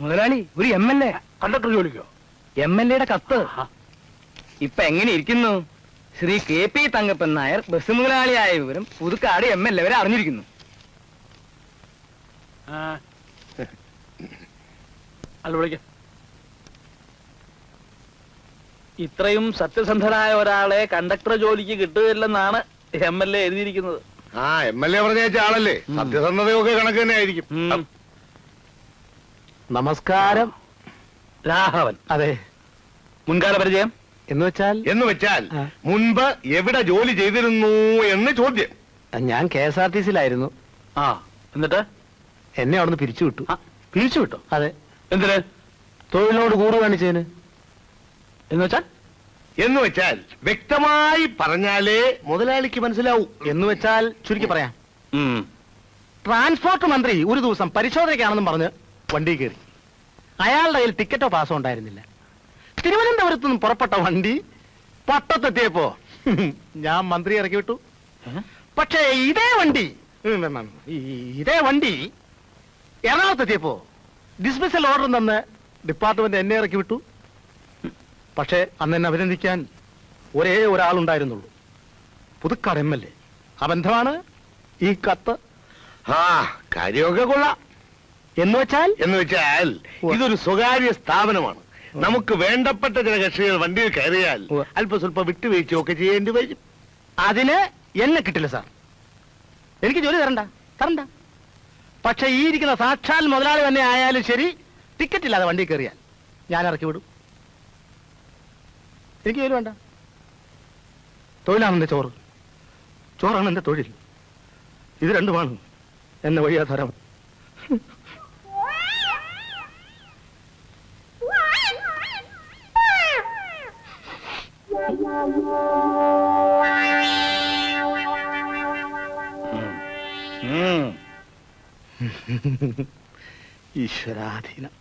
മുതലാളി, ഒരു MLA. Conductor ജോലിക്കോ? MLA കത്ത്. ഇപ്പൊ എങ്ങനെ ഇരിക്കുന്നു? ശ്രീ KP തങ്കപ്പൻ നായർ ബസ് മുതലാളിയായ വിവരം പുതുക്കാട് MLA വരെ അറിഞ്ഞിരിക്കുന്നു. അല്ല, വിളിക്ക. ഇത്രയും സത്യസന്ധനായ ഒരാളെ കണ്ടക്ടർ ജോലിക്ക് കിട്ടുകയില്ലെന്നാണ് MLA എഴുതിയിരിക്കുന്നത്. MLA പറഞ്ഞ ആളല്ലേ, സത്യസന്ധതയൊക്കെ കണക്ക് തന്നെ ആയിരിക്കും. നമസ്കാരം. രാഘവൻ. അതെ. മുൻകാല പരിചയം എന്ന് വെച്ചാൽ മുൻപ് എവിടെ ജോലി ചെയ്തിരുന്നു എന്ന് ചോദ്യം. ഞാൻ KSRTC-ലായിരുന്നു. എന്നിട്ട് എന്നെ അവിടുന്ന് പിരിച്ചുവിട്ടു. പിരിച്ചുവിട്ടോ? അതെ. എന്തിന്? തൊഴിലിനോട് കൂറ് കാണിച്ചതിന്. എന്ന് വെച്ചാൽ വ്യക്തമായി പറഞ്ഞാലേ മുതലാളിക്ക് മനസ്സിലാവൂ. എന്ന് വെച്ചാൽ ചുരുക്കി പറയാം, ട്രാൻസ്പോർട്ട് മന്ത്രി ഒരു ദിവസം പരിശോധനയ്ക്കാണെന്നും പറഞ്ഞ് വണ്ടി കയറി. അയാളുടെ കയ്യിൽ ടിക്കറ്റോ പാസോ ഉണ്ടായിരുന്നില്ല. തിരുവനന്തപുരത്ത് നിന്നും പുറപ്പെട്ട വണ്ടി പട്ടത്തെത്തിയപ്പോ ഞാൻ മന്ത്രി ഇറക്കി വിട്ടു. പക്ഷേ ഇതേ വണ്ടി എറണാകുളത്തെത്തിയപ്പോ ഡിസ്മിസൽ ഓർഡർ തന്ന് ഡിപ്പാർട്ട്മെന്റ് എന്നെ ഇറക്കി വിട്ടു. പക്ഷേ അന്ന് എന്നെ അഭിനന്ദിക്കാൻ ഒരേ ഒരാളുണ്ടായിരുന്നുള്ളൂ, പുതുക്കാട് MLA. ആ ബന്ധമാണ് ഈ കത്ത്. കാര്യമൊക്കെ കൊള്ളാം. എന്ന് വെച്ചാൽ ഇതൊരു സ്വകാര്യ സ്ഥാപനമാണ്. നമുക്ക് വേണ്ടപ്പെട്ട ചില കക്ഷികൾ വണ്ടിയിൽ കയറിയാൽ അല്പം സ്വല്പം വിട്ടുവീഴ്ചയൊക്കെ ചെയ്യേണ്ടി വരും. അതിന് എന്നെ കിട്ടില്ല സാർ. എനിക്ക് ജോലി തരണ്ട. പക്ഷെ ഈ ഇരിക്കുന്ന സാക്ഷാൽ മുതലാളി തന്നെ ആയാലും ശരി, ടിക്കറ്റ് ഇല്ലാതെ വണ്ടി കയറിയാൽ ഞാൻ ഇറക്കി വിടും. എനിക്ക് ജോലി വേണ്ട. തൊഴിലാണ് എന്റെ ചോറാണ് എന്റെ തൊഴിൽ. ഇത് രണ്ടുമാണ് എന്നെ വഴിയാധാരം. ഈശ്വരാധീനം.